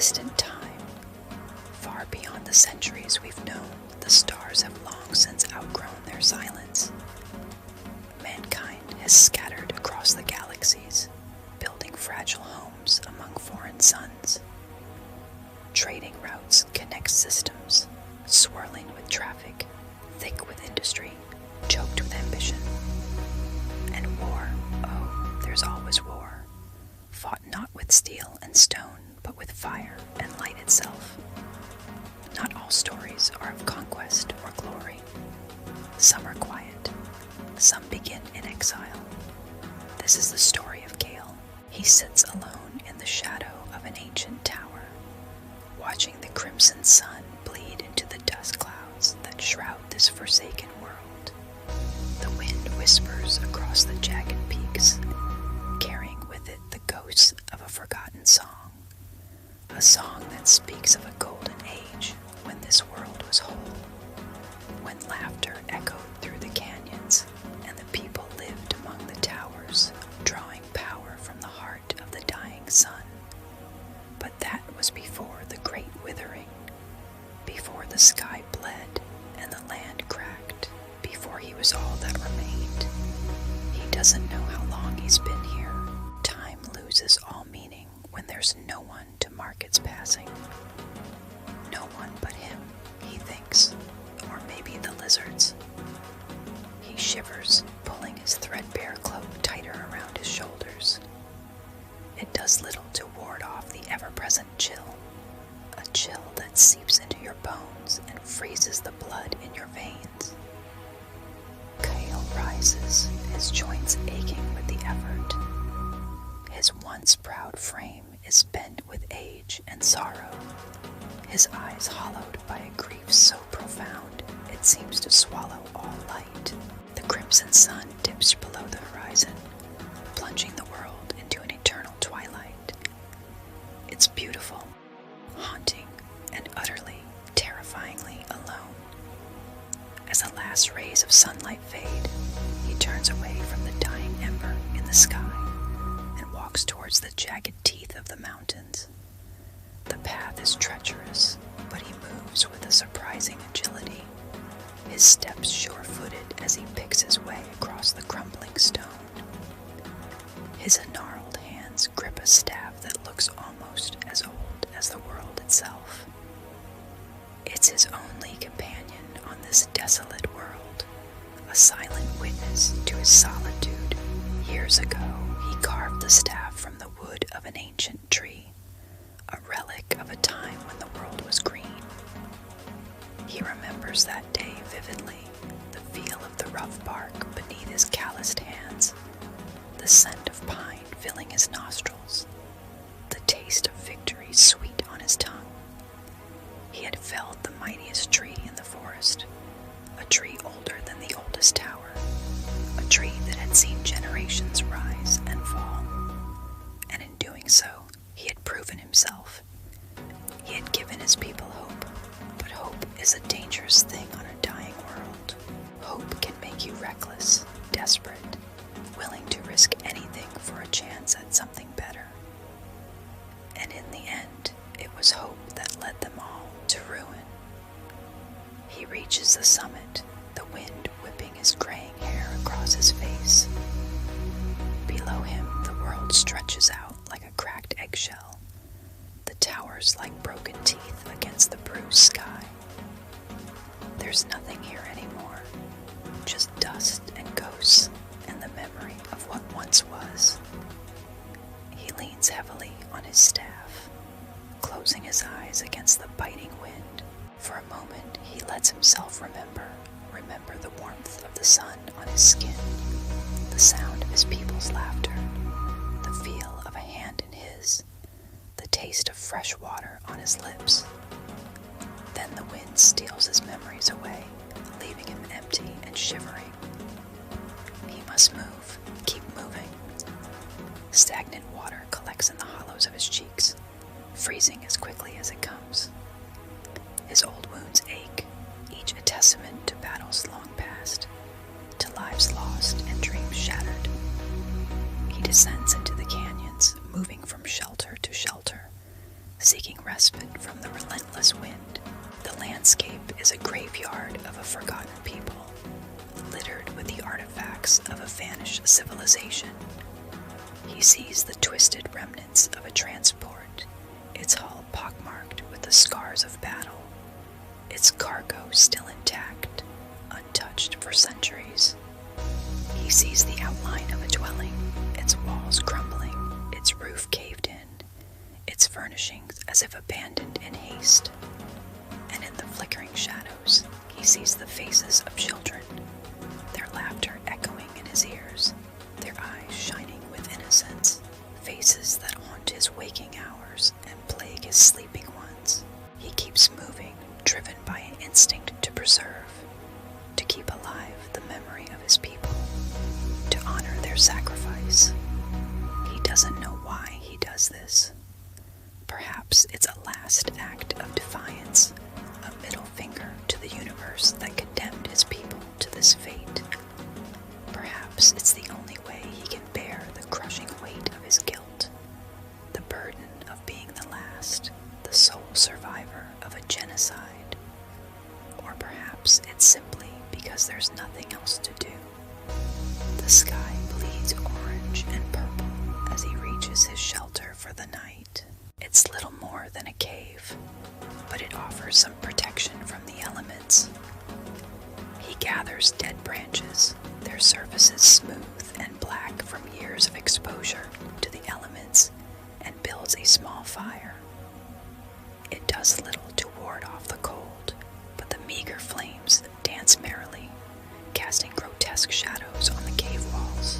distant time, far beyond the centuries we've known, the stars have long since outgrown their silence. Mankind has scattered across the galaxies, building fragile homes among foreign suns. Trading routes connect systems, swirling with traffic, thick with industry, choked with ambition. And war, oh, there's always war, fought not with steel and stone, but with fire and light itself. Not all stories are of conquest or glory. Some are quiet, some begin in exile. This is the story of Kael. He sits alone in the shadow of an ancient tower, watching the crimson sun bleed into the dust clouds that shroud this forsaken world. The wind whispers across the jagged peaks, carrying with it the ghosts of a forgotten song, a song that speaks of a golden age when this world was whole, when laughter echoed through the canyons and the people lived among the towers, drawing power from the heart of the dying sun. But that was before the great withering, before the sky bled and the land cracked, before he was all that remained. He doesn't know how long he's been here. Time loses all meaning when there's no one to mark its passing. No one but him, he thinks, or maybe the lizards. He shivers, pulling his threadbare cloak tighter around his shoulders. It does little to ward off the ever-present chill, a chill that seeps into your bones and freezes the blood in your veins. Kael rises, his joints aching with the effort. His once proud frame is bent with age and sorrow, his eyes hollowed by a grief so profound it seems to swallow all light. The crimson sun dips below the horizon, plunging the world into an eternal twilight. It's beautiful, haunting, and utterly, terrifyingly alone. As the last rays of sunlight fade, he turns away from the dying ember in the sky and walks towards the jagged teeth of the mountains. The path is treacherous, but he moves with a surprising agility, his steps sure-footed as he picks his way across the crumbling stone. His gnarled hands grip a staff that looks almost as old as the world itself. It's his only companion on this desolate world, a silent witness to his solitude. Years ago, he carved the staff from the wood of an ancient tree, a relic of a time when the world was green. He remembers that day vividly, the feel of the rough bark beneath his calloused hands, the scent of pine filling his nostrils, the taste of victory sweet on his tongue. He had felled the mightiest tree in the forest, a tree older than the oldest tower, a tree that had seen generations rise and fall. And in doing so, he had proven himself. He had given his people hope, but hope is a dangerous thing on a dying world. Hope can make you reckless, desperate, willing to risk anything for a chance at something better. And in the end, it was hope that led them all to ruin. He reaches the summit, the wind whipping his graying hair across his face. Below him, the world stretches out like a cracked eggshell, the towers like broken teeth against the bruised sky. There's nothing here anymore, just dust and ghosts and the memory of what once was. He leans heavily on his staff, closing his eyes against the biting wind. For a moment, he lets himself remember the warmth of the sun on his skin, the sound of his people's laughter, the feel of a hand in his, the taste of fresh water on his lips. Then the wind steals his memories away, leaving him empty and shivering. He must move, keep moving. Stagnant water collects in the hollows of his cheeks, freezing as quickly as it comes. His old wounds ache, each a testament to battles long past, to lives lost and dreams shattered. He descends into the canyons, moving from shelter to shelter, seeking respite from the relentless wind. The landscape is a graveyard of a forgotten people, littered with the artifacts of a vanished civilization. He sees the twisted remnants of a transport, its hull pockmarked with the scars of battle, its cargo still intact, untouched for centuries. He sees the outline of a dwelling, its walls crumbling, its roof caved in, its furnishings as if abandoned in haste. And in the flickering shadows, he sees the faces of children, their laughter echoing in his ears, their eyes shining with innocence, faces that haunt his waking hours and plague his sleeping ones. He keeps moving, driven by an instinct to preserve, to keep alive the memory of his people, to honor their sacrifice. He doesn't know why he does this. Perhaps it's a last act of defiance, a middle finger to the universe that condemned his people to this fate. Perhaps it's the only way he can bear the crushing weight of his guilt, the burden of being the last, the sole survivor of a genocide. Or perhaps it's simply because there's nothing else to do. The sky bleeds orange and purple as he reaches his shelter for the night. It's little more than a cave, but it offers some protection from the elements. He gathers dead branches, their surfaces smooth and black from years of exposure to the elements, and builds a small fire. It does little to ward off the cold, but the meager flames dance merrily, casting grotesque shadows on the cave walls.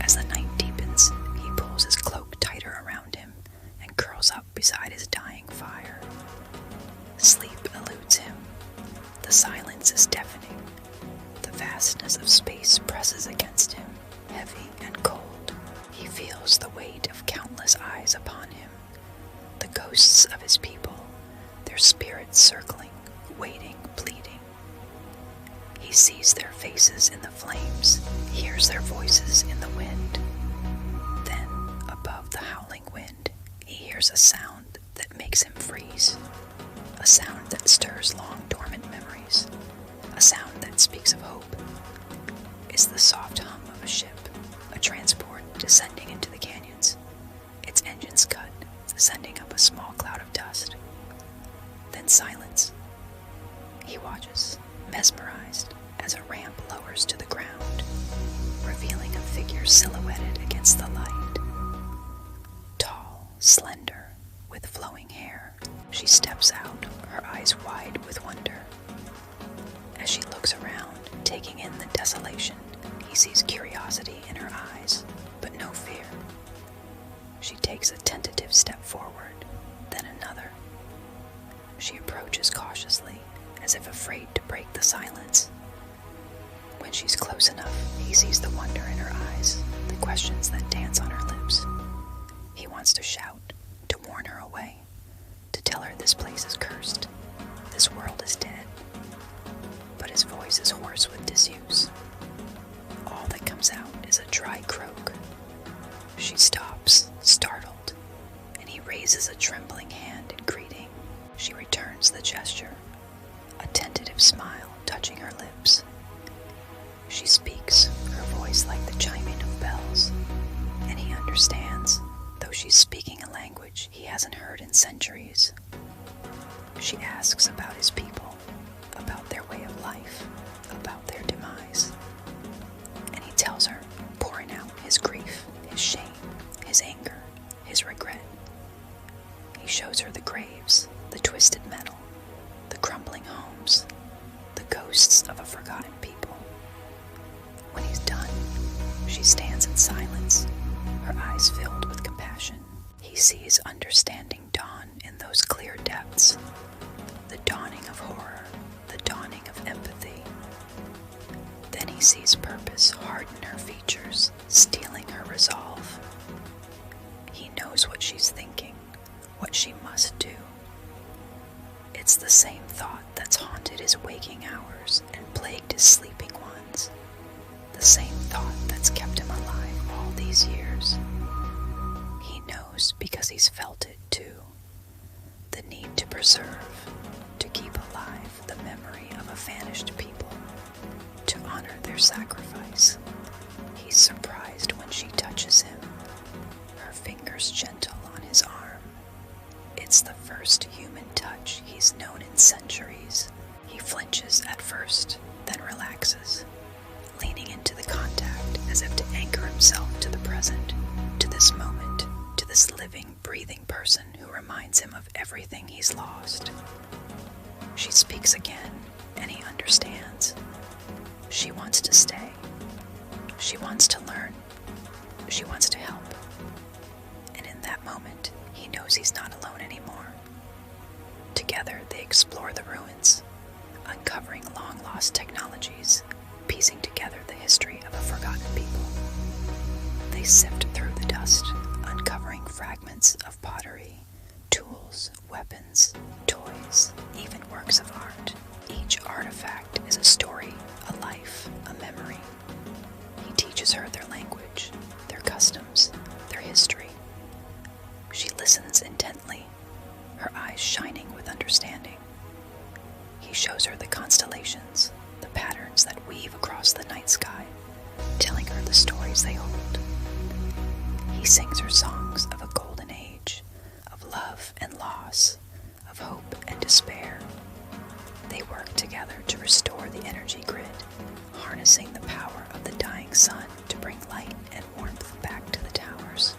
As the night deepens, he pulls his cloak tighter around him and curls up beside his dying fire. Sleep eludes him. The silence is deafening. The vastness of space presses against him, heavy and cold. He feels the weight of countless eyes upon him, the ghosts of his people, their spirits circling, waiting, pleading. He sees their faces in the flames, hears their voices in the wind. Then, above the howling wind, he hears a sound that makes him freeze, a sound that stirs long dormant memories, a sound that speaks of hope. It's the soft hum of a ship, a transport descending into the canyons, its engines cut, sending up a small cloud of dust. Then silence. He watches, mesmerized, as a ramp lowers to the ground, revealing a figure silhouetted against the light. Tall, slender, with flowing hair, she steps out, her eyes wide with wonder. As she looks around, taking in the desolation, he sees curiosity in her eyes, but no fear. She takes a tentative step forward, then another. She approaches cautiously, as if afraid to break the silence. When she's close enough, he sees the wonder in her eyes, the questions that dance on her lips. He wants to shout, to warn her away, to tell her this place is cursed, this world is dead. But his voice is hoarse with disuse. All that comes out is a dry croak. She stops, startled, and he raises a trembling hand in greeting. She returns the gesture, a tentative smile touching her lips. She speaks, her voice like the chiming of bells, and he understands, though she's speaking a language he hasn't heard in centuries. She asks about his people, about their way of life, about their demise. And he tells her, pouring out his grief, his shame, his anger, his regret. He shows her the graves, the twisted metal, the crumbling homes, the ghosts of a forgotten people. When he's done, she stands in silence, her eyes filled with compassion. He sees understanding dawn in those clear depths, the dawning of horror, the dawning of empathy. Then he sees purpose harden her features, stealing her resolve. He knows what she's thinking, what she must do. It's the same thought that's haunted his waking hours and plagued his sleeping ones. The same thought that's kept him alive all these years. He knows because he's felt it too. preserve, to keep alive the memory of a vanished people, to honor their sacrifice. He's surprised when she touches him, her fingers gentle on his arm. It's the first human touch he's known in centuries. He flinches at first, then relaxes, leaning into the contact as if to anchor himself to the present, to this moment, to this living, breathing person who reminds him of everything he's lost. She speaks again, and he understands. She wants to stay. She wants to learn. She wants to help. And in that moment, he knows he's not alone anymore. Together, they explore the ruins, uncovering long-lost technologies, piecing together the history of a forgotten people. They sift through the dust, uncovering fragments of pottery, tools, weapons, toys, even works of art. Each artifact is a story, a life, a memory. He teaches her their language, their customs, their history. She listens intently, her eyes shining with understanding. He shows her the constellations, the patterns that weave across the night sky, telling her the stories they hold. He sings her songs of a golden age, of love and loss, of hope and despair. They work together to restore the energy grid, harnessing the power of the dying sun to bring light and warmth back to the towers.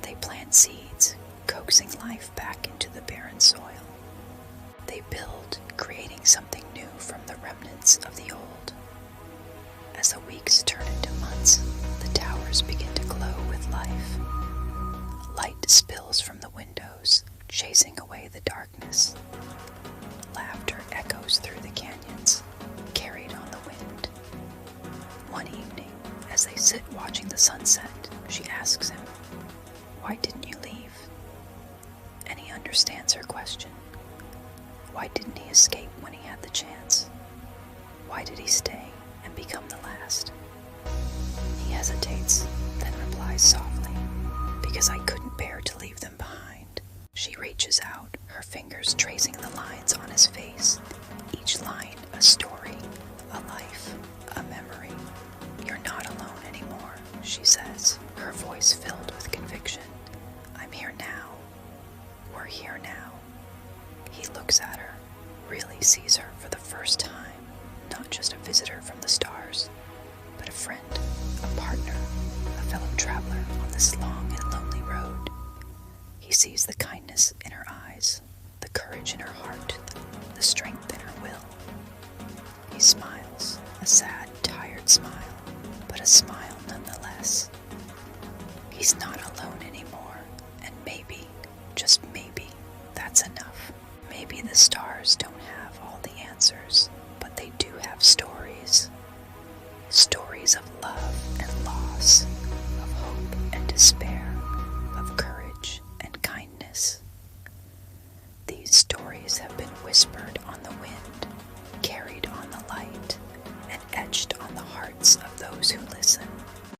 They plant seeds, coaxing life back into the barren soil. They build, creating something new from the remnants of the old. As the weeks turn into months, the towers begin to glow with life. Light spills from the windows, chasing away the darkness. Laughter echoes through the canyons, carried on the wind. One evening, as they sit watching the sunset, she asks him, "Why didn't you leave?" And he understands her question. Why didn't he escape when he had the chance? Why did he stay and become the last? He hesitates, then replies softly, "Because I couldn't bear to leave them behind." She reaches out, her fingers tracing the lines on his face, each line a story, a life, a memory. "You're not alone anymore," she says, her voice filled with conviction. "I'm here now. We're here now." He looks at her, really sees her for the first time, not just a visitor from the stars, but a friend, a partner, a fellow traveler on this long and lonely road. He sees the kindness in her eyes, the courage in her heart, the strength in her will. He smiles, a sad, tired smile, but a smile nonetheless. He's not alone anymore, and maybe, just maybe, that's enough. Maybe the stars don't have all the answers, but they do have stories. Stories of love and loss, of hope and despair, of courage and kindness. These stories have been whispered on the wind, carried on the light, and etched on the hearts of those who listen.